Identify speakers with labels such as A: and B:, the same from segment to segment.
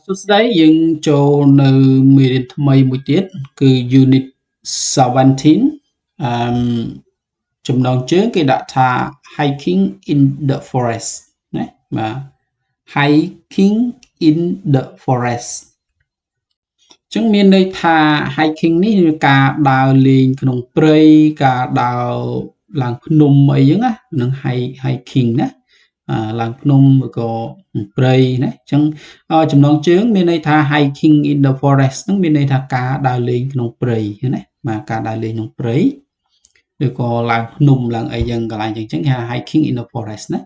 A: សួស្តីយើងចូលនៅមេរៀនថ្មីមួយទៀតគឺ Unit 17 ចំណងជើងគេដាក់ថា Hiking in the Forest ណាបាទ Hiking in the Forest ចឹងមានន័យថា hiking នេះគឺការដើរលេងក្នុងព្រៃការដើរឡើងភ្នំអីចឹងណានឹង hiking ណាឡើងភ្នំឬក៏ព្រៃណាអញ្ចឹងចំណងជើងមានន័យថា hiking in the forest ហ្នឹងមានន័យថាការដើរលេងក្នុងព្រៃណាបាទការដើរលេងក្នុងព្រៃឬក៏ឡើងភ្នំឡើងអីចឹងកន្លែងចឹងគេហៅ hiking in the forest ណា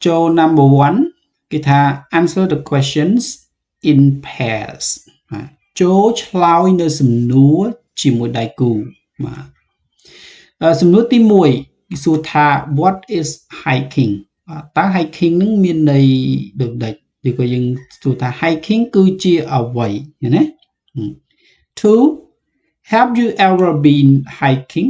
A: ចូល number 1គេថា answer the questions in pairs បាទចូលឆ្លើយនៅសំណួរជាមួយដៃគូបាទសំណួរទី1គេសួរថា what is hiking តើ hiking នឹងមានន័យដូចម៉េចឬក៏យើងសួរថា hiking គឺជាអ្វីណា 2 have you ever been hiking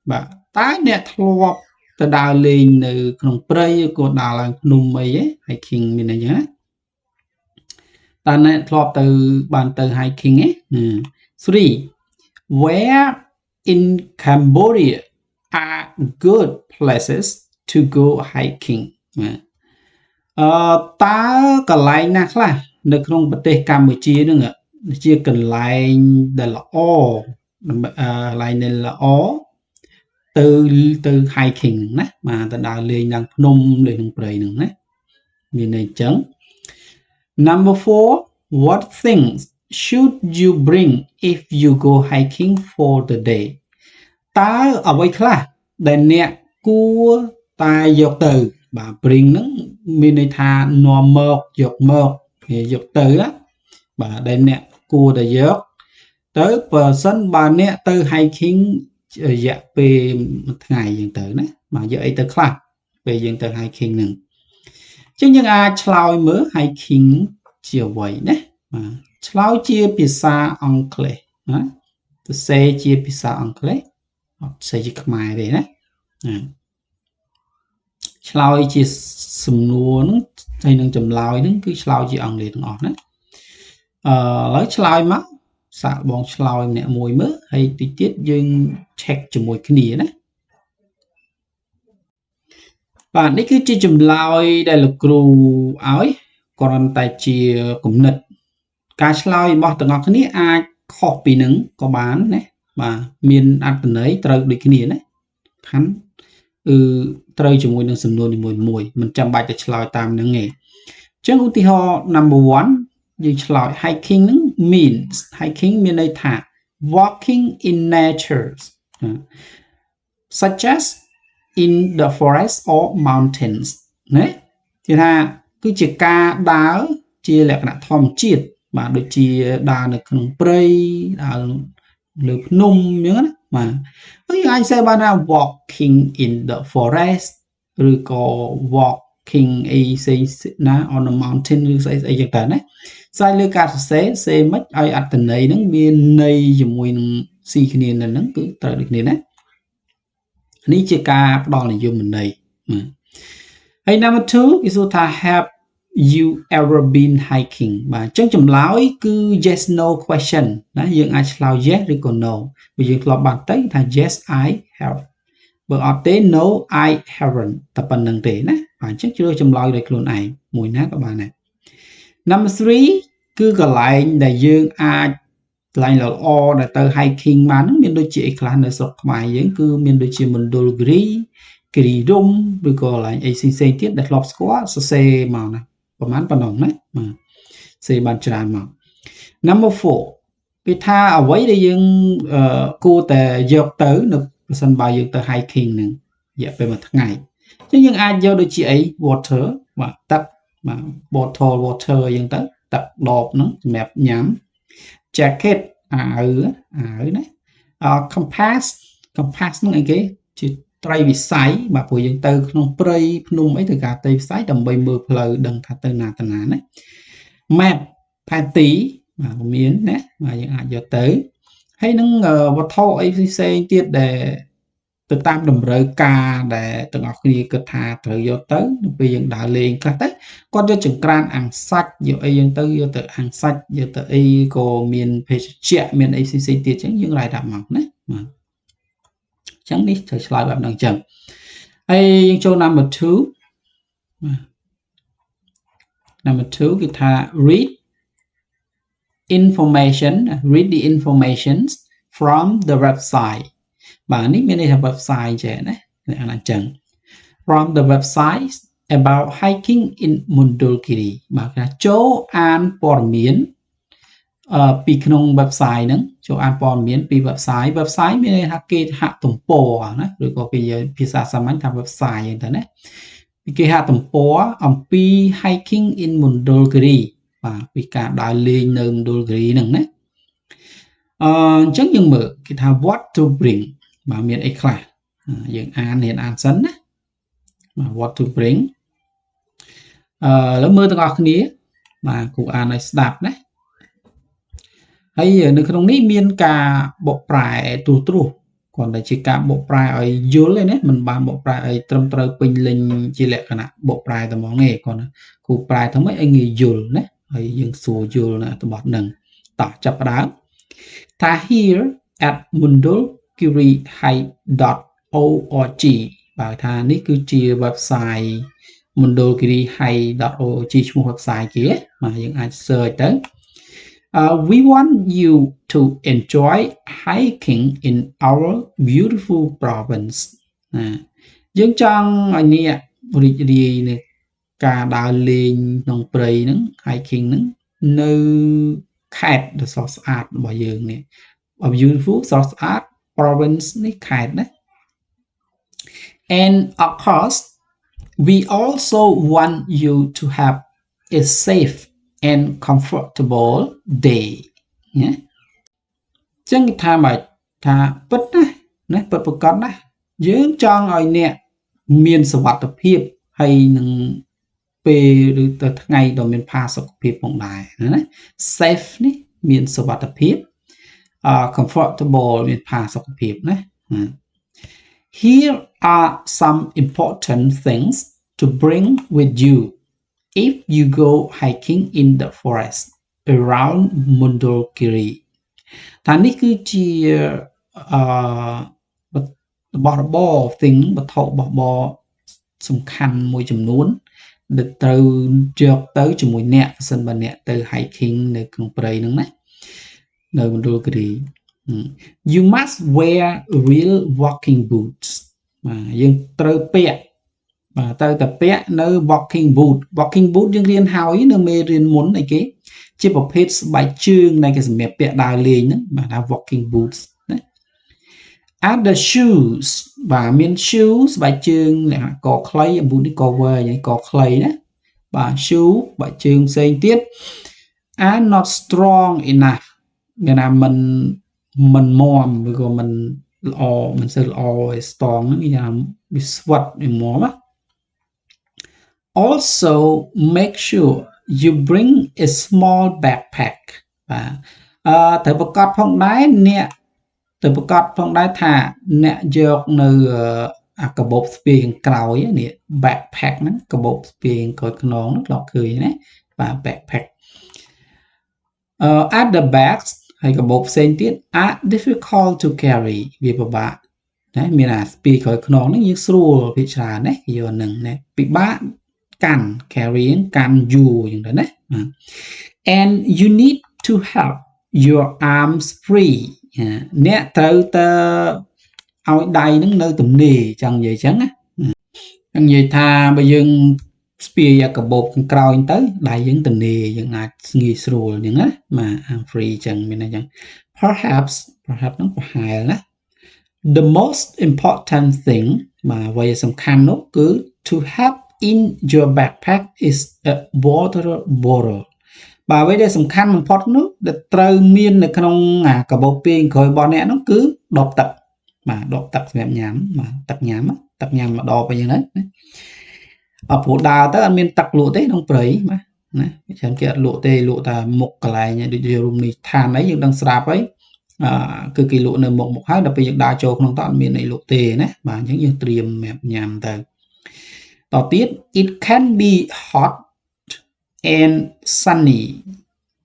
A: បាទតើអ្នកធ្លាប់ទៅដើរលេងនៅក្នុងព្រៃឬក៏ដើរឡើងភ្នំអី hiking មានន័យយ៉ាងណាតើអ្នកធ្លាប់ទៅបានទៅ hiking 3 where in Cambodia are good places to go hiking តើកន្លែងណាខ្លះនៅក្នុងប្រទេសកម្ពុជានឹងជាកន្លែងដែលល្អកន្លែងដែលល្អទៅ hiking ណាបាទទៅដើរលេងឡើងភ្នំលេងក្នុងព្រៃហ្នឹងណាមានន័យអញ្ចឹង Number 4 what things should you bring if you go hiking for the day តើអ្វីខ្លះដែលអ្នកគួរតែយកទៅបាទ bring ហ្នឹងមានន័យថានាំមកយកទៅណាបាទដែលអ្នកគួរតែយកទៅបើសិនបើអ្នកទៅ hiking រយៈពេលមួយថ្ងៃយើងទៅណាបាទយកអីទៅខ្លះពេលយើងទៅ hiking ហ្នឹងអញ្ចឹងយើងអាចឆ្លើយមើល hiking ជាអ្វីណាបាទឆ្លើយជាភាសាអង់គ្លេសណាសរសេរជាភាសាអង់គ្លេសអត់សរសេរជាខ្មែរទេណាឆ្លើយជាសំណួរហ្នឹងហើយនឹងចម្លើយហ្នឹងគឺឆ្លើយជាអង់គ្លេសទាំងអស់ណាឥឡូវឆ្លើយមកសាកបងឆ្លើយម្នាក់មួយមើលហើយតិចទៀតយើង check ជាមួយគ្នាណាបាទនេះគឺជាចម្លើយដែលលោកគ្រូឲ្យគ្រាន់តែជាគំនិតការឆ្លើយរបស់ទាំងអស់គ្នាអាចខុសពីនឹងក៏បានណាបាទមានអត្ថន័យត្រូវដូចគ្នាណាខាន់ត្រូវជាមួយនឹងសំណួរនីមួយៗមិនចាំបាច់ទៅឆ្លើយតាមនឹងទេអញ្ចឹងឧទាហរណ៍ number 1យើងឆ្លើយ hiking នឹង means hiking មានន័យថា walking in nature such as in the forest or mountains ណាគឺថាគឺជាការដើរជាលក្ខណៈធម្មជាតិបាទដូចជាដើរនៅក្នុងព្រៃដើរលើភ្នំអញ្ចឹងណាបាទហើយអាចសេបានថា walking in the forest ឬក៏ walking អីផ្សេងណា on the mountain ឬស្អីចឹងទៅណាស្អីលើការសរសេរមិនឲ្យអត្ថន័យហ្នឹងមានន័យជាមួយនឹងស៊ីគ្នានៅហ្នឹងគឺត្រូវដូចគ្នាណានេះជាការផ្ដល់និយមន័យហើយ number 2គេសួរថា have you ever been hiking បាទអញ្ចឹងចម្លើយគឺ yes no question ណាយើងអាចឆ្លើយ yes ឬក៏ no បើយើងធ្លាប់បានទៅថា yes I have បើអត់ទេ no I haven't តែប៉ុណ្្នឹងទេណាបាទអញ្ចឹងជ្រើសចម្លើយដោយខ្លួនឯងមួយណាក៏បានដែរ number 3គឺកន្លែងដែលយើងអាចកន្លែងល្អដែលទៅ hiking បានហ្នឹងមានដូចជាអីខ្លះនៅស្រុកខ្មែរយើងគឺមានដូចជាមណ្ឌលគិរីរំឬក៏កន្លែងអីផ្សេងទៀតដែលធ្លាប់ស្គាល់សរសេរមកណាប្រហែលប៉ុណ្ណឹងណាបាទសេបានច្រើនមក number 4គេថាអ្វីដែលយើងគួរតែយកទៅនៅប្រសិនបើយើងទៅ hiking នឹងរយៈពេលមួយថ្ងៃអញ្ចឹងយើងអាចយកដូចជាអី water បាទទឹកបាទ bottle water អីចឹងទៅទឹកដបហ្នឹងសម្រាប់ញ៉ាំ jacket អាវណាcompass ហ្នឹងអីគេជាត្រីវិស័យបាទព្រោះយើងទៅក្នុងព្រៃភ្នំអីទៅការត្រីវិស័យដើម្បីមើលផ្លូវដឹងថាទៅណាណា map ផែនទីបាទមានណាបាទយើងអាចយកទៅហើយនឹងវត្ថុអីផ្សេងទៀតដែល ទៅតាមតម្រូវការដែលទាំងអស់គ្នាគិតថាត្រូវយកទៅពេលយើងដើរលេងខ្លះទៅគាត់យកចង្ក្រានអាំងសាច់យកអីយើងទៅយកទៅអាំងសាច់យកទៅអីក៏មានភេសជ្ជៈមានអីផ្សេងៗទៀតអញ្ចឹងយើងwrite up មកណាបាទអញ្ចឹងនេះត្រូវឆ្លើយបែបហ្នឹងអញ្ចឹងហើយយើងចូល number 2 number 2 គឺថា read the informations from the website បាទនេះមានន័យថា website ចេះណាអានអញ្ចឹង from the website about hiking in Mundulgiri បាទថាចូលអានព័ត៌មានពីក្នុង website ហ្នឹងចូលអានព័ត៌មានពី website មានន័យថាគេហទំព័រណាឬក៏គេភាសាសាមញ្ញថា website អញ្ចឹងទៅណាពីគេហទំព័រអំពី hiking in Mundulgiri បាទពីការដើរលេងនៅ Mundulgiri ហ្នឹងណាអញ្ចឹងយើងមើលគេថា what to bring បាទមានអីខ្លះយើងអានសិនណាបាទ what to bring ឥឡូវមើលទាំងអស់គ្នាបាទគ្រូអានឲ្យស្ដាប់ណាហើយនៅក្នុងនេះមានការបកប្រែទូទ្រោះគ្រាន់តែជាការបកប្រែឲ្យយល់ទេណាមិនបានបកប្រែឲ្យត្រឹមត្រូវពេញលេញជាលក្ខណៈបកប្រែតែហ្មងទេគ្រាន់តែគ្រូប្រែធ្វើម៉េចឲ្យងាយយល់ណាហើយយើងសួរយល់នៅអត្ថបទហ្នឹងតោះចាប់ផ្ដើមថា here at mundulgirihike.org បាទថានេះគឺជា website mundulgirihike.org ឈ្មោះ website គេបាទយើងអាច search ទៅwe want you to enjoy hiking in our beautiful province យើងចង់ឲ្យអ្នករីករាយនឹងការដើរលេងក្នុងព្រៃហ្នឹង hiking ហ្នឹងនៅខេត្តដ៏ស្រស់ស្អាតរបស់យើងនេះ beautiful ស្រស់ស្អាត province នេះខេត្តណា and of course we also want you to have a safe and comfortable day ណាចឹងថាម៉េចថាពិតណាពិតប្រកបណាយើងចង់ឲ្យអ្នកមានសុវត្ថិភាពហើយនឹងពេលឬទៅថ្ងៃដ៏មានផាសុកភាពផងដែរណា safe នេះមានសុវត្ថិភាពcomfortable មានផាសុកភាពណា Here are some important things to bring with you if you go hiking in the forest around Mundulgiri ថានេះគឺជារបស់របរ thing វត្ថុរបស់របរសំខាន់មួយចំនួនដែលត្រូវយកទៅជាមួយអ្នកប្រសិនបើអ្នកទៅ hiking នៅក្នុងព្រៃហ្នឹងណានៅ Mundulgiri you must wear real walking boots បាទយើងត្រូវពាក់បាទត្រូវតែពាក់នៅ walking boot យើងរៀនហើយនៅមេរៀនមុនអីគេជាប្រភេទស្បែកជើងនៃគេសម្រាប់ពាក់ដើរលេងហ្នឹងបាទថា walking boots ណា and the shoes បាទមាន shoes ស្បែកជើងលក្ខណៈកខ្លី boot នេះកវែងកខ្លីណាបាទ shoe ស្បែកជើងផ្សេងទៀត and not strong enough មានថាមិនមាំឬក៏មិនល្អមិនសូវល្អឲ្យ strong ហ្នឹងគេថាវាស្វិតវាមាំណា also make sure you bring a small backpack បាទត្រូវប្រកាសផងដែរអ្នកត្រូវប្រកាសផងដែរថាអ្នកយកនៅអាកាបូបស្ពាយខាងក្រោយនេះ backpack ហ្នឹងកាបូបស្ពាយខាងក្រោយខ្នងហ្នឹងធ្លាប់ឃើញណាបាទ backpack at the bags ហើយកាបូបផ្សេងទៀត are difficult to carry វាពិបាកណាមានអាស្ពាយក្រោយខ្នងហ្នឹងយើងស្រួលភាគច្រើនណាយកហ្នឹងណាពិបាកកាន់ carrying កាន់យូរអញ្ចឹងទៅណា and you need to have your arms free អ្នកត្រូវទៅឲ្យដៃហ្នឹងនៅទំនេរចង់និយាយអញ្ចឹងណានិយាយថាបើយើងស្ពាយអាកាបូបខាងក្រោយទៅដៃយើងទំនេរយើងអាចងាយស្រួលអញ្ចឹងណាបាទ arm free អញ្ចឹងមានអញ្ចឹង perhaps ហ្នឹងប្រហែលណា the most important thing បាទអ្វីសំខាន់នោះគឺ to have in your backpack is a water bottle បាទអ្វីដែលសំខាន់បំផុតនោះដែលត្រូវមាននៅក្នុងអាកាបូបពីក្រោយរបស់អ្នកនោះគឺដបទឹកបាទដបទឹកសម្រាប់ញ៉ាំបាទទឹកញ៉ាំមួយដបអីហ្នឹងណាព្រោះដើរទៅអត់មានទឹកលក់ទេក្នុងព្រៃបាទណាច្រើនគេអត់លក់ទេលក់តែមុខកន្លែងដូចជារមណីយដ្ឋានអីយើងដឹងស្រាប់ហើយ គឺគេលក់នៅមុខហើយដល់ពេលយើងដើរចូលក្នុងតអត់មានអីលក់ទេណាបាទអញ្ចឹងយើងត្រៀមសម្រាប់ញ៉ាំទៅតទៀត it can be hot and sunny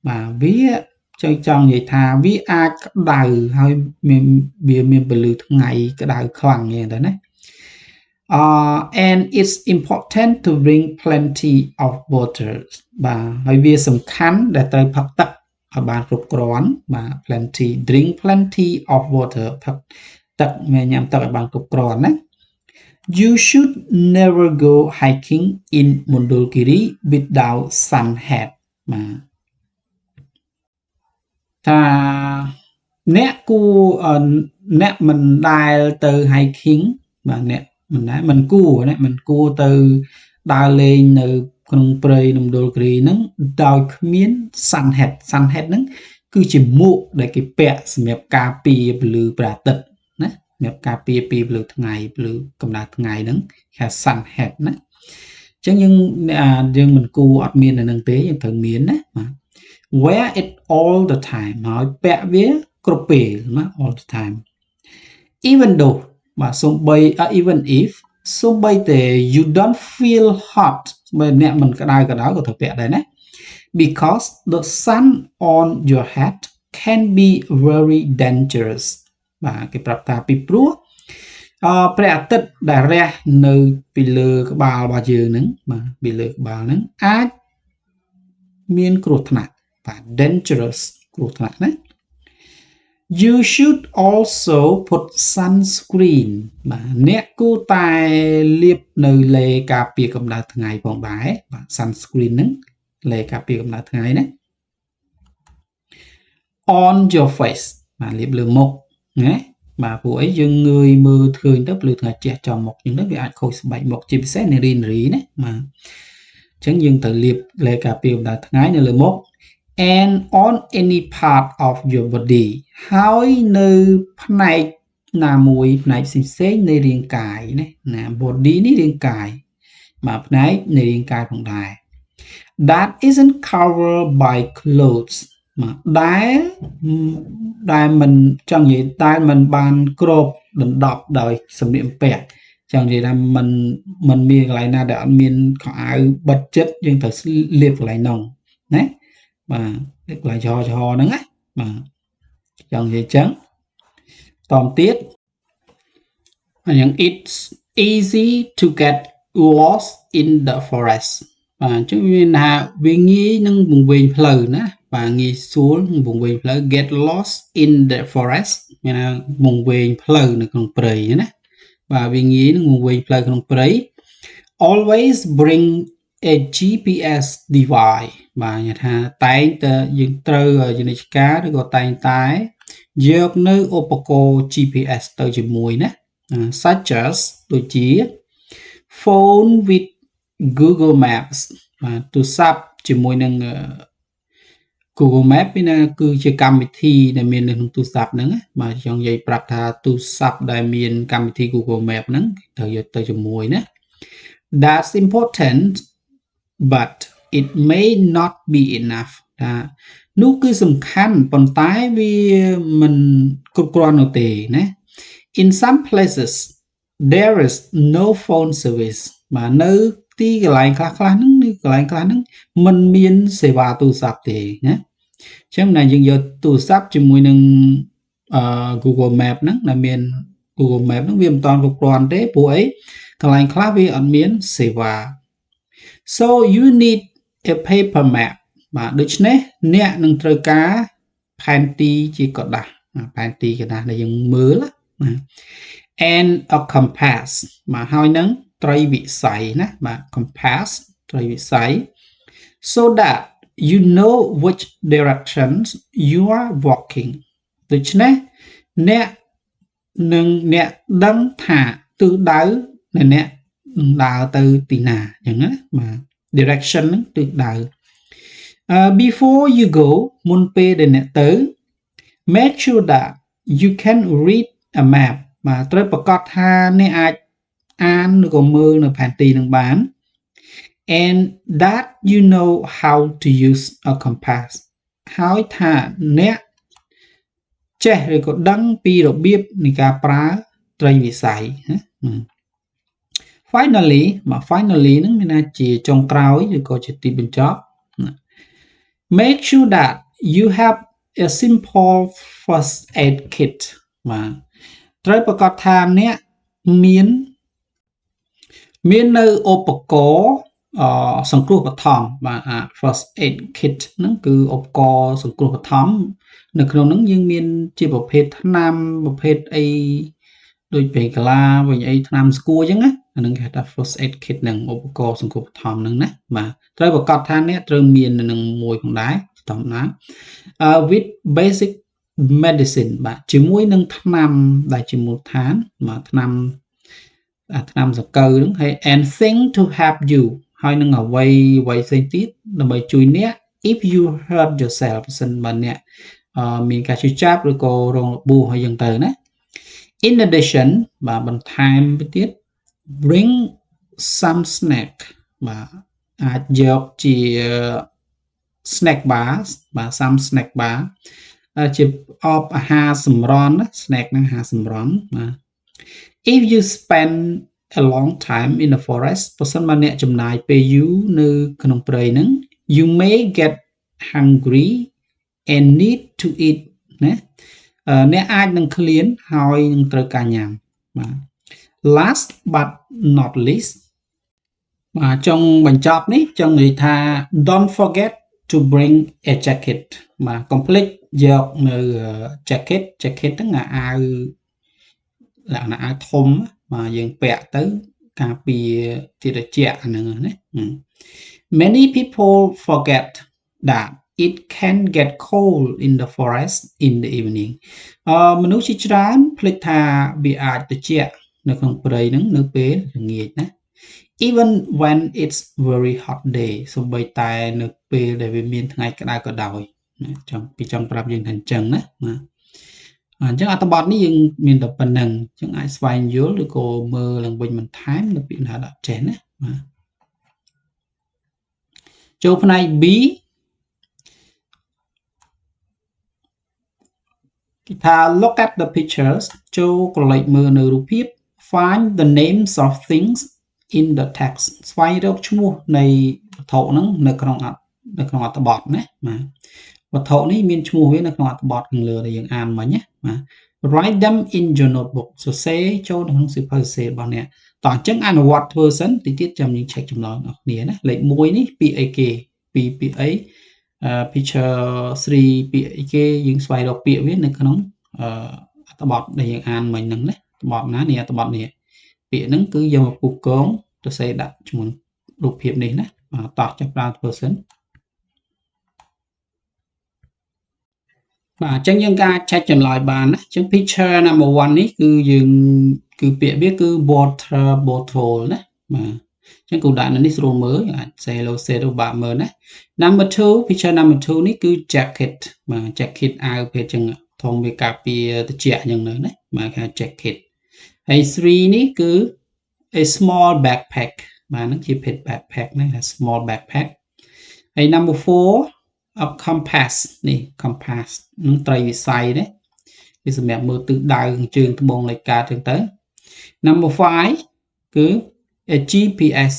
A: បាទវាចង់និយាយថាវាអាចក្តៅហើយវាមានពន្លឺថ្ងៃក្តៅខ្លាំងយ៉ាងទៅណា and it's important to drink plenty of water បាទហើយវាសំខាន់ដែលត្រូវផឹកទឹកឲ្យបានគ្រប់គ្រាន់បាទ drink plenty of water ផឹកទឹកញ៉ាំទឹកឲ្យបានគ្រប់គ្រាន់ណា you should never go hiking in Mondulkiri without sun hat បាទថាអ្នកគួរអ្នកមិនដែលទៅ hiking បាទអ្នកមិនគួរទៅដើរលេងនៅក្នុងព្រៃនៅមណ្ឌលគិរីហ្នឹងដោយគ្មាន sun hat ហ្នឹងគឺជាមួកដែលគេពាក់សម្រាប់ការពារពន្លឺព្រះអាទិត្យណាសម្រាប់ការពារពីពន្លឺថ្ងៃពន្លឺកម្ដៅថ្ងៃហ្នឹងគេហៅ sun hat ណាអញ្ចឹងយើងមិនគួរអត់មាននៅនឹងទេយើងត្រូវមានណាបាទ wear it all the time ហើយពាក់វាគ្រប់ពេលណា all the time even though បាទសូម្បី even if សូម្បីតែ you don't feel hot បើអ្នកមិនក្តៅក៏ត្រូវពាក់ដែរណា because the sun on your head can be very dangerous បាទគេប្រាប់ថាពីព្រោះព្រះអាទិត្យដែលរះនៅពីលើក្បាលរបស់យើងហ្នឹងបាទពីលើក្បាលហ្នឹងអាចមានគ្រោះថ្នាក់បាទ dangerous គ្រោះថ្នាក់ណា you should also put sunscreen បាទអ្នកគួរតែលាបនៅលេការពារកម្ដៅថ្ងៃផងដែរបាទ sunscreen ហ្នឹងលេការពារកម្ដៅថ្ងៃណា on your face បាទលាបលើមុខណាបាទព្រោះអីយើងងើយមើលឃើញទៅភ្លឺថ្ងៃជះចំមុខអញ្ចឹងទៅវាអាចខូចស្បែកមុខជាពិសេសនារីណាបាទអញ្ចឹងយើងត្រូវលាបលេការពារកម្ដៅថ្ងៃនៅលើមុខ and on any part of your body ហើយនៅផ្នែកណាមួយផ្នែកផ្សេងនៃរាងកាយណា body នេះរាងកាយបាទផ្នែកនៃរាងកាយផងដែរ that isn't covered by clothes បាទដែលមិនចង់និយាយតែមិនបានគ្របដណ្ដប់ដោយសម្លៀកបំពាក់ចង់និយាយថាมันមានកន្លែងណាដែលអត់មានខោអាវបិទជិតយើងត្រូវលាបកន្លែងនោះណាបាទកន្លែងចំហហ្នឹងណាបាទចង់និយាយចឹងតមទៀតយ៉ាង it's easy to get lost in the forest បាទអញ្ចឹងមានថាវាងាយនឹងវង្វេងផ្លូវណាបាទងាយស្រួលវង្វេងផ្លូវ get lost in the forest មានថាវង្វេងផ្លូវនៅក្នុងព្រៃណាបាទវាងាយនឹងវង្វេងផ្លូវក្នុងព្រៃ always bring a GPS device បាទថាតែងតែយើងត្រូវយន្តការឬក៏តែងតែយកនៅឧបករណ៍ GPS ទៅជាមួយណា such as ដូចជា phone with Google Maps បាទទូរស័ព្ទជាមួយនឹង Google Map នេះគឺជាកម្មវិធីដែលមាននៅក្នុងទូរស័ព្ទហ្នឹងបាទចង់និយាយប្រាប់ថាទូរស័ព្ទដែលមានកម្មវិធី Google Map ហ្នឹងត្រូវយកទៅជាមួយណា That's important but it may not be enough ថានោះគឺសំខាន់ប៉ុន្តែវាមិនគ្រប់គ្រាន់នោះទេណា In some places there is no phone service បាទនៅទីកន្លែងខ្លះហ្នឹងมันមានសេវាទូរស័ព្ទទេណាអញ្ចឹងណាយើងយកទូរស័ព្ទជាមួយនឹងGoogle Map ហ្នឹងដែលមាន Google Map ហ្នឹងវាមិនតាន់គ្រប់គ្រាន់ទេព្រោះអីកន្លែងខ្លះវាអត់មានសេវា So you need a paper map បាទដូច្នេះអ្នកនឹងត្រូវការផែនទីជាกระดาษផែនទីกระดาษដែលយើងមើលណា and a compass បាទហើយនឹងត្រីវិស័យណាបាទ compass ត្រីវិស័យ so that you know which directions you are walking ដូច្នេះអ្នកដឹងថាទិសដៅនៃអ្នកដើរទៅទីណាអញ្ចឹងណាបាទ direction ហ្នឹងទិសដៅ before you go មុនពេលដែលអ្នកទៅ make sure that you can read a map បាទត្រូវប្រកាសថាអ្នកអាចអានឬក៏មើលនៅផែនទីនឹងបាន and that you know how to use a compass ហើយថាអ្នក ចេះឬក៏ដឹងពីរបៀបនៃការប្រើត្រីវិស័យ finally មក finally ហ្នឹងមានន័យជាចុងក្រោយឬក៏ជាទីបញ្ចប់ make sure that you have a simple first aid kit បាទត្រូវប្រកាសថាអ្នកមាននៅឧបករណ៍សង្គ្រោះបឋមបាទ first aid kit ហ្នឹងគឺឧបករណ៍សង្គ្រោះបឋមនៅក្នុងហ្នឹងយើងមានជាប្រភេទថ្នាំប្រភេទអីដូចពេកាឡាវិញអីថ្នាំស្គួរអញ្ចឹងណាអាហ្នឹងគេហៅថា first aid kit ហ្នឹងឧបករណ៍សង្គ្រោះបឋមហ្នឹងណាបាទត្រូវប្រកាសថាអ្នកត្រូវមាននៅនឹងមួយផងដែរធម្មតា with basic medicine បាទជាមួយនឹងថ្នាំដែលជាមូលដ្ឋានបាទថ្នាំសង្កូវហ្នឹងហើយ and thing to help you ហើយនឹងអ្វីផ្សេងទៀតដើម្បីជួយអ្នក if you hurt yourself សិនបើអ្នកមានការឈឺចាប់ឬក៏រងរបួសហើយយ៉ាងទៅណា in addition បាទបន្ថែមទៅទៀត bring some snack បាទអាចយកជា snack bar បាទ some snack bar ជាអាហារសម្រន់ណា snack ហ្នឹងអាហារសម្រន់បាទ if you spend a long time in the forest ប្រសិនបើអ្នកចំណាយពេលយូរនៅក្នុងព្រៃហ្នឹង you may get hungry and need to eat ណាអ្នកអាចនឹងឃ្លានហើយនឹងត្រូវការញ៉ាំបាទ last but not least បាទចុងបញ្ចប់នេះចង់និយាយថា don't forget to bring a jacket បាទ complete យកនៅ jacket ហ្នឹងអាវលក្ខណៈអាវធំបាទយើងពាក់ទៅការពារទីត្រជាក់ហ្នឹងណា many people forget that it can get cold in the forest in the evening មនុស្សជាច្រើនភ្លេចថាវាអាចត្រជាក់នៅក្នុងព្រៃហ្នឹងនៅពេលល្ងាចណា even when it's very hot day សូម្បីតែនៅពេលដែលវាមានថ្ងៃក្តៅក៏ដោយចង់ប្រាប់យើងថាអញ្ចឹងណាបាទអញ្ចឹងអត្ថបទនេះយើងមានតែប៉ុណ្្នឹងអញ្ចឹងអាចស្វែងយល់ឬក៏មើលឡើងវិញបន្ថែមនៅពាក្យថាដាក់ចេះណាបាទចូលផ្នែក B គេថា look at the pictures ចូលក្រឡេកមើលនៅរូបភាព find the names of things in the text ស្វែងរកឈ្មោះនៃវត្ថុហ្នឹងនៅក្នុងអត្ថបទណាបាទវត្ថុនេះមានឈ្មោះវានៅក្នុងអត្ថបទខាងលើដែលយើងអានមិញណាបាទ write them in your notebook សរសេរចូលក្នុងសៀវភៅសរសេររបស់អ្នកតោះអញ្ចឹងអនុវត្តធ្វើសិនតិចទៀតចាំយើង check ចម្លើយរបស់គ្នាណាលេខ1នេះពាក្យអីគេពាក្យអី picture 3ពាក្យអីគេយើងស្វែងរកពាក្យវានៅក្នុងអត្ថបទដែលយើងអានមិញហ្នឹងណាអត្ថបទណានេះអត្ថបទនេះពាក្យហ្នឹងគឺយកមកគូកងសរសេរដាក់ជាមួយរូបភាពនេះណាបាទតោះចាប់ផ្ដើមធ្វើសិនបាទអញ្ចឹងយើងការចែកចម្លើយបានណាអញ្ចឹង picture number 1នេះគឺយើងគឺពាក្យវាគឺ water bottle ណាបាទអញ្ចឹងគូដាក់នៅនេះស្រួលមើលអាច សេរបាក់មើលណា number 2 picture number 2នេះគឺ jacket បាទ jacket អាវពេលអញ្ចឹងធំវាការពារត្រជាក់អញ្ចឹងណាបាទគេហៅ jacket ហើយ 3នេះគឺ a small backpack បាទហ្នឹងជាភេទ backpack ណា small backpack ហើយ number 4 of compass នេះ compass នឹងត្រីវិស័យណាវាសម្រាប់មើលទិសដៅជើងត្បូងលេខកើតចឹងទៅ number 5 គឺ a GPS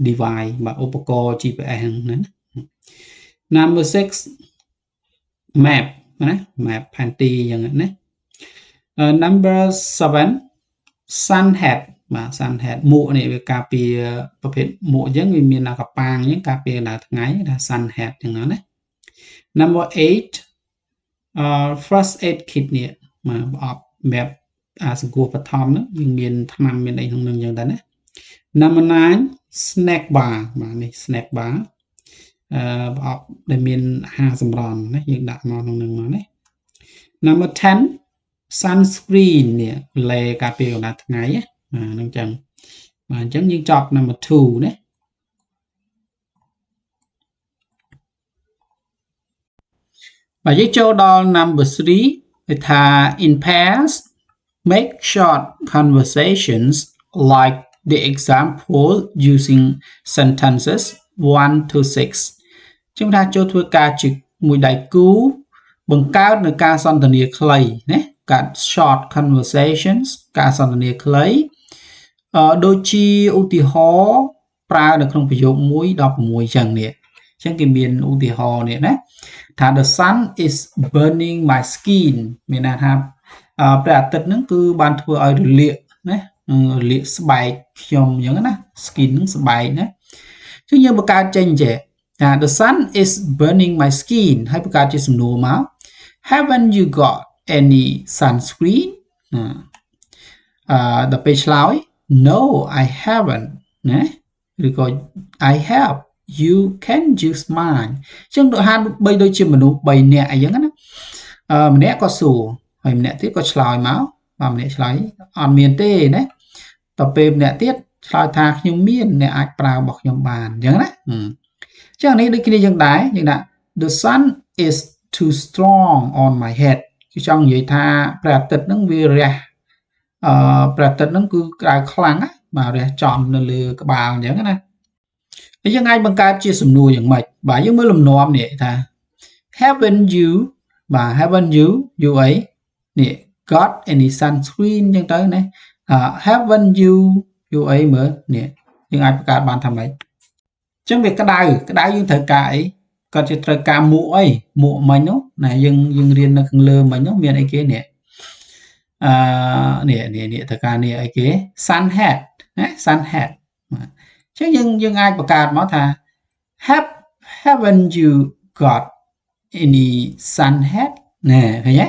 A: device បាទឧបករណ៍ GPS ហ្នឹងណា number 6 map ណា map ផែនទីយ៉ាងណា number 7 sun hat បាទ sun hat មួកនេះវាការពារប្រភេទមួកអញ្ចឹងវាមានកប៉ាងអញ្ចឹងការពារដល់ថ្ងៃថា sun hat អញ្ចឹងណា number 8 first aid kit នេះមកប្រអប់សម្រាប់សង្គ្រោះបឋមហ្នឹងយើងមានថ្នាំមានអីក្នុងហ្នឹងអញ្ចឹងដែរណា number 9 snack bar បាទនេះ snack bar ប្រអប់ដែលមានអាហារសម្រន់ណាយើងដាក់មកក្នុងហ្នឹងមកណា number 10 sunscreen នេះលេការពារកម្ដៅថ្ងៃណាហ្នឹងចឹងបាទអញ្ចឹងយើងចប់ number 2ណាបាទយើងចូលដល់ number 3 គឺថា in pairs make short conversations like the example using sentences 1 to 6 ចឹងថាចូលធ្វើការជាមួយដៃគូ បង្កើតនៅការសន្ទនាខ្លីណាការ short conversations ការសន្ទនាខ្លីដូចជាឧទាហរណ៍ប្រើនៅក្នុងប្រយោគ1ដល់6ចឹងនេះចឹងគេមានឧទាហរណ៍នេះណាថា the sun is burning my skin មានន័យថាព្រះអាទិត្យហ្នឹងគឺបានធ្វើឲ្យរលាកណារលាកស្បែកខ្ញុំអញ្ចឹងណា skin ហ្នឹងស្បែកណាចឹងយើងបង្កើតចេញចេះថា the sun is burning my skin ហើយបង្កើតជាសំណួរមក haven't you got any sunscreen ដល់ពេលឆ្លើយ no I haven't ណាឬក៏ I have you can use mine ចឹងដូចហានបីដូចជាមនុស្ស3នាក់អីចឹងណាម្នាក់ក៏សួរហើយម្នាក់ទៀតក៏ឆ្លើយមកបាទម្នាក់ឆ្លើយអត់មានទេណាដល់ពេលម្នាក់ទៀតឆ្លើយថាខ្ញុំមានអ្នកអាចប្រើរបស់ខ្ញុំបានអញ្ចឹងណាចឹងនេះដូចគ្នាយ៉ាងដែរយើងថា the sun is too strong on my head គឺចង់និយាយថាព្រះអាទិត្យហ្នឹងវារះព្រះអាទិត្យហ្នឹងគឺក្តៅខ្លាំងណាបាទរះចំនៅលើក្បាលអញ្ចឹងណាហើយយើងអាចបង្កើតជាសំណួរយ៉ាងម៉េចបាទយើងមើលលំនាំនេះថា haven't you បាទ haven't you អីនេះ got any sunscreen អញ្ចឹងទៅណាhaven't you អីមើលនេះយើងអាចបង្កើតបានថាម៉េចអញ្ចឹងវាក្តៅយើងត្រូវការអីក៏ជាត្រូវការមួកអីមួកមិញនោះណាយើងរៀននៅខាងលើមិញនោះមានអីគេនេះនេះត្រូវការនេះអីគេ sun hat ណា sun hat អញ្ចឹងយើងអាចបង្កើតមកថា haven't you got any sun hat ណាឃើញទេ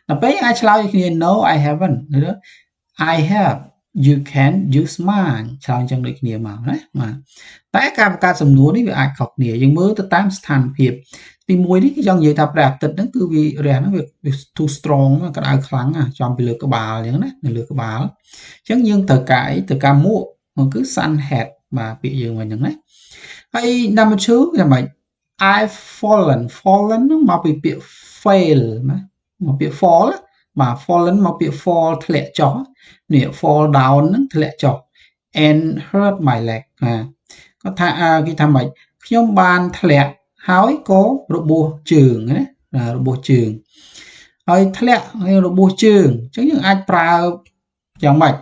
A: ដល់ពេលអាចឆ្លើយគ្នា no I haven't ឬ I have you can use mine ឆ្លើយចឹងដូចគ្នាមកណាបាទតែការបង្កើតសំណួរនេះវាអាចខុសគ្នាយើងមើលទៅតាមស្ថានភាពទី1នេះគឺចង់និយាយថាព្រះអាទិត្យហ្នឹងគឺវារះហ្នឹងវា too strong ក្តៅខ្លាំងចំពីលើក្បាលអញ្ចឹងណានៅលើក្បាលអញ្ចឹងយើងត្រូវការអីត្រូវការមួកគឺ sun hat បាទពាក្យយើងវិញហ្នឹងណាហើយ number 2យ៉ាងម៉េច I've fallen ហ្នឹងមកពីពាក្យ fail ណាមកពាក្យ fall បាទ fallen មកពាក្យ fall ធ្លាក់ចុះនេះ fall down ហ្នឹងធ្លាក់ចុះ and hurt my leg គាត់ថាគេថាម៉េចខ្ញុំបានធ្លាក់ហើយក៏របួសជើងណារបួសជើងហើយធ្លាក់ហើយរបួសជើងអញ្ចឹងយើងអាចប្រើយ៉ាងម៉េច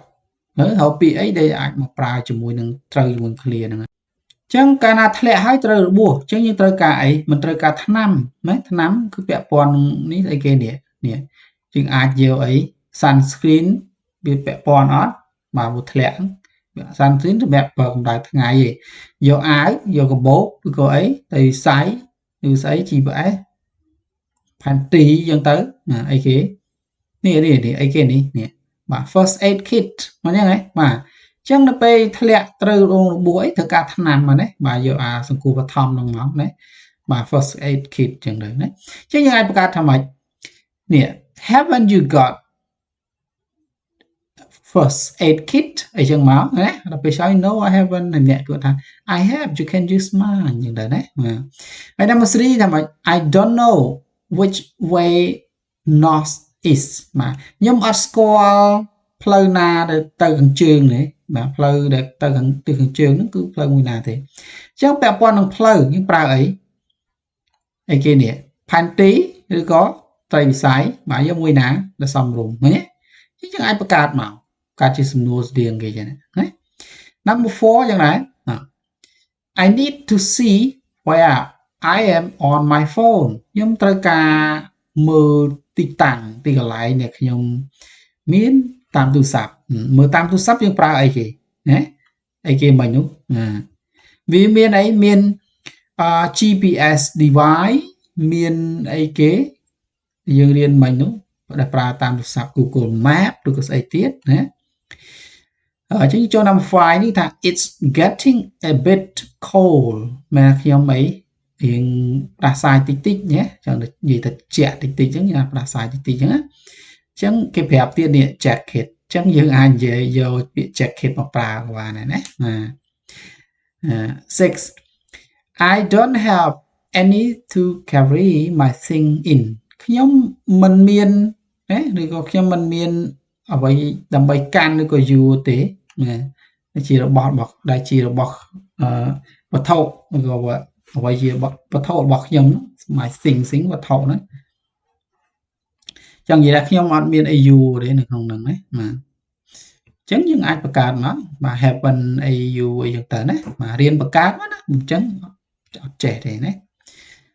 A: ហើយពាក្យអីដែលអាចមកប្រើជាមួយនឹងត្រូវជាមួយ clear ហ្នឹងអញ្ចឹងកាលណាធ្លាក់ហើយត្រូវរបួសអញ្ចឹងយើងត្រូវការអីមិនត្រូវការថ្នាំណាថ្នាំគឺពាក់ព័ន្ធនេះអីគេនេះយើងអាចយកអី sunscreen វាពាក់ព័ន្ធអត់បាទវាធ្លាក់sunscreen សម្រាប់ប្រើកម្ដៅថ្ងៃឯងយកអាវយកកាបូបឬក៏អីទៅសៃឬស្អី GPS ផាន់ទីអញ្ចឹងទៅអីគេនេះអីគេនេះបាទ first aid kit មកហ្នឹងហ៎បាទអញ្ចឹងដល់ពេលធ្លាក់ត្រូវរបួសអីត្រូវការថ្នាំមកណាបាទយកសង្គ្រោះបឋមហ្នឹងមកណាបាទ first aid kit អញ្ចឹងទៅណាអញ្ចឹងយើងអាចបង្កើតថាម៉េចនេះ haven't you got first aid kit អីចឹងមកណាដល់ពេលឆ្លើយ no I haven't អ្នកគាត់ថា I have you can use mine អញ្ចឹងទៅណាហើយ number 3ថាម៉េច I don't know which way north is បាទខ្ញុំអត់ស្គាល់ផ្លូវណាដែលទៅខាងជើងនេះបាទផ្លូវដែលទៅខាងទិសខាងជើងហ្នឹងគឺផ្លូវមួយណាទេអញ្ចឹងពាក់ព័ន្ធនឹងផ្លូវយើងប្រើអីគេនេះផែនទីឬក៏ត្រីវិស័យបាទយកមួយណាដែលសមរម្យឃើញទេយើងអាចបង្កើតមកកើតជាសំណួរស្តៀងគេចឹងណា number 4យ៉ាងណា I need to see where I am on my phone ខ្ញុំត្រូវការមើលទីតាំងទីកន្លែងដែលខ្ញុំមានតាមទូរស័ព្ទមើលតាមទូរស័ព្ទយើងប្រើអីគេណាអីគេមិញនោះវាមានអីមានGPS device មានអីគេយើងរៀនមិញនោះដែលប្រើតាមទូរស័ព្ទ Google Map ឬក៏ស្អីទៀតណាអញ្ចឹងចូល number 5នេះថា it's getting a bit cold មែនខ្ញុំអីរៀងផ្ដាសាយតិចណាចឹងនិយាយថាជាក់តិចអញ្ចឹងយើងផ្ដាសាយតិចអញ្ចឹងណាអញ្ចឹងគេប្រាប់ទៀតនេះ jacket អញ្ចឹងយើងអាចនិយាយយកពាក្យ jacket មកប្រើក៏បានដែរណា6 I don't have any to carry my thing in ខ្ញុំមិនមានណាឬក៏ខ្ញុំមិនមានអ្វីដើម្បីកាន់ឬក៏យួរទេណាជារបស់ដែលជារបស់វត្ថុឬក៏អ្វីជាវត្ថុរបស់ខ្ញុំ my thing វត្ថុហ្នឹង chẳng gì là khi ông ăn miên AU đấy được không nâng đấy mà chẳng những ai bạc cát nó mà happen AU ở dạng tới đấy mà riêng bạc cát đó một chẳng trẻ thế đấy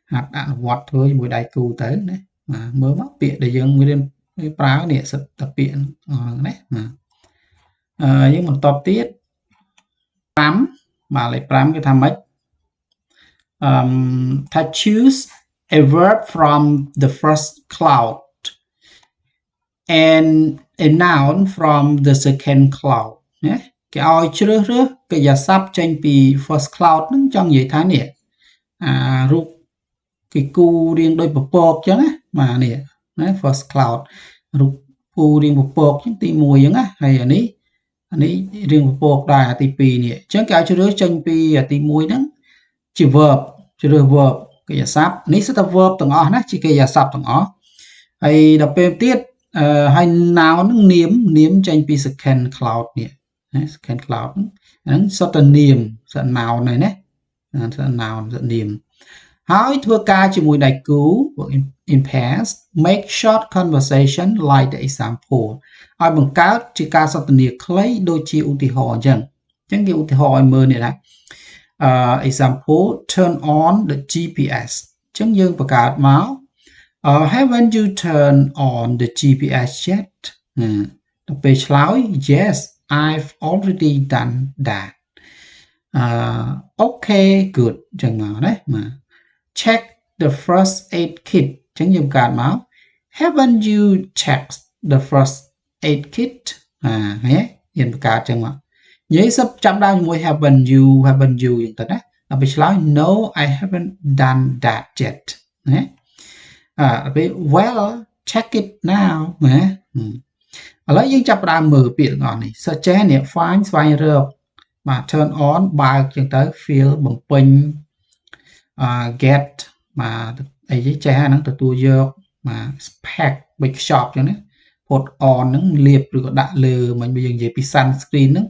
A: hạt ăn vọt thôi buổi đại cù tới đấy mà mới mắc bịa để dân mới lên cái báo này sẽ tập biện đấy mà nhưng mà tập tiết bám mà lại bám cái tham ấy ta choose a verb from the first cloud and a noun from the second cloud nhé cái oi chưa rứa cái giả sắp tranh bị first cloud nó trong vậy thái nè rút cái cu riêng đôi bọc bọc chứ mà nè first cloud rút cu riêng bọc bọc chứ tí mùi chứ hay anh ấy riêng bọc bọc đài tí pì nè chứ cái chưa rứa tranh bị tí mùi đó chỉ verb chưa rứa verb cái giả sắp ní sẽ ta verb từng ó nó chỉ cái giả sắp từng ó hay đọc bên tiết hay nào nó niếm tranh bị second cloud nè second cloud nó rất là niềm sợ nào này nè sợ nào sợ niềm hỏi thua ca chỉ mùi đại cứu in past make short conversation like the example ai bằng cáo chỉ ca sợ niềm clay đôi chi ưu tì họ chẳng cái ưu tì họ mơ này là example turn on the GPS chẳng dương và cả máu haven't you turned on the GPS yet? The page láo yes, I've already done that. Okay, good chẳng nào đấy mà check the first aid kit chẳng dùng cả máu haven't you checked the first aid kit nhé nhìn cả chẳng mà nhớ sắp chăm đau mùi haven't you dùng thật đấy là page láo no, I haven't done that yet nhé well check it now nè lấy những chập đam mở biển ngọn này sơ chế nè phái xoay rợp mà turn on ba chân tới feel bằng pin get mà ấy với chế nó từ tua dược mà pack big shop cho nó put on nó liệp rồi có đạn lừa mình bây giờ về pi sunscreen nó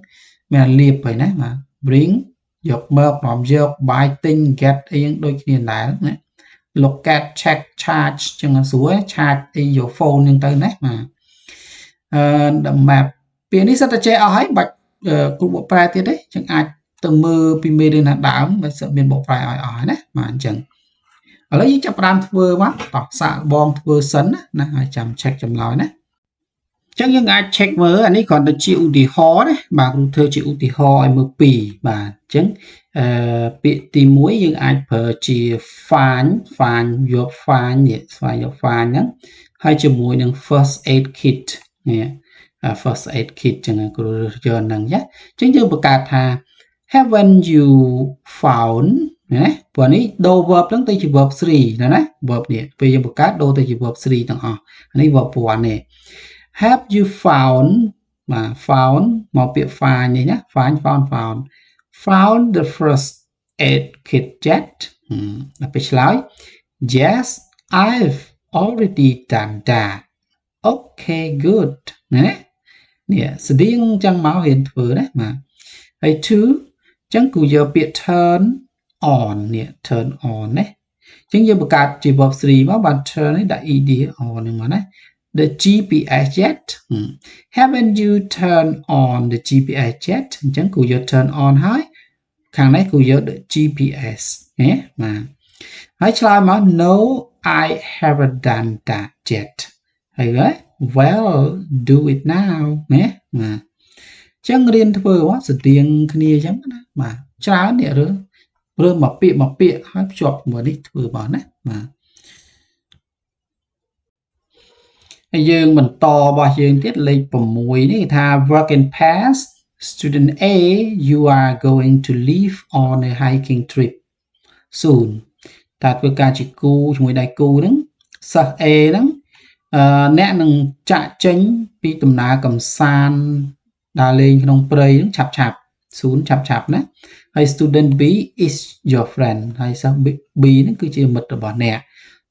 A: mình liệp vậy nè mà bring dược mơ nòm dược buy thing get ấy đôi khi này đấy look at check charge chẳng số charge in your phone nhưng tới nét mà đậm map biển đi rất là trẻ hỏi bạch cục bộ prai tiết đấy chẳng ai từng mơ pin mê đến hạt đảo mà sợ miền bộ prai hỏi đấy mà chẳng ở lấy chập ram thưa mắt tỏ xạ bom thưa sấn nè hai trăm check chấm nói đấy chẳng những ai check mới anh ấy còn được chịu thì khó đấy mà cũng thưa chịu thì khó em mơ pì mà chẳng bị tìm mũi nhưng ai phở chỉ phán dọc phán nhỉ phải dọc phán nhá hay chỉ mũiនឹង first aid kit nè first aid kit chẳng hạn của giờ năng nhá chính như bậc cả thà haven't you found nè vừa này đồ verb lắm tới chỉ verb 3 nè verb nè bây giờ bậc cả đồ tới chỉ verb 3 thằng anh ấy verb 1 nè have you found mà found một biệt phán này nhá found the first aid kit yet? Là phải nói yes, I've already done that. Okay, good. Nè, sự điên chẳng máu hiện thừa đấy mà. Hay thứ chẳng cụ giờ biệt turn on nè, turn on đấy. Chẳng giờ bậc cát chỉ verb 3 mà bạn turn ấy đã ed on nhưng mà đấy. The GPS yet? Haven't you turned on the GPS yet? Chẳng cụ giờ turn on hay khang này cụ giờ the GPS nhé mà hãy try mà no, I haven't done that yet. Hay đấy well do it now nhé mà chẳng riêng thôi quá sự tiền kia chẳng mà trái nè rồi mà bịa hãy chọn một đi vừa bảo đấy mà dương mình to bao dương tiết lịch của mùi này tha work in past student A you are going to leave on a hiking trip soon ta với ca chỉ cu mùi đại cu đó sa A đó nè nâng chạy tránh bị tùm ná cầm san đà lên trong prey nó chạp xuống chạp đó hay student B is your friend hay sao B nó cứ chỉ mật ở bọn nè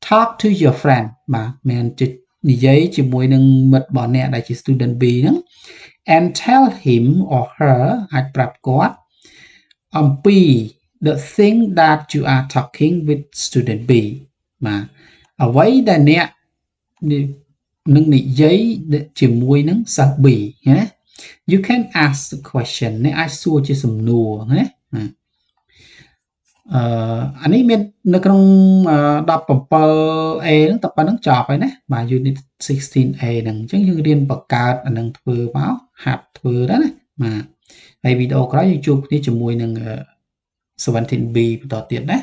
A: talk to your friend mà mình giấy chỉ mùi nâng mật bỏ nè đại chỉ student B đó and tell him or her hãy prep quát B the thing that you are talking with student B mà ở vậy đây nè នឹងនិយាយជាមួយនឹងសិស្ស B ណា you can ask the question អ្នកអាចសួរជាសំណួរណាអានេះមាននៅក្នុង 17A ហ្នឹងតែប៉ុណ្្នឹងចប់ហើយណាបាទ unit 16A ហ្នឹងអញ្ចឹងយើងរៀនបង្កើតអានឹងធ្វើមកហាត់ធ្វើដែរណាបាទហើយវីដេអូក្រោយយើងជួបគ្នាជាមួយនឹង 17B បន្តទៀតណា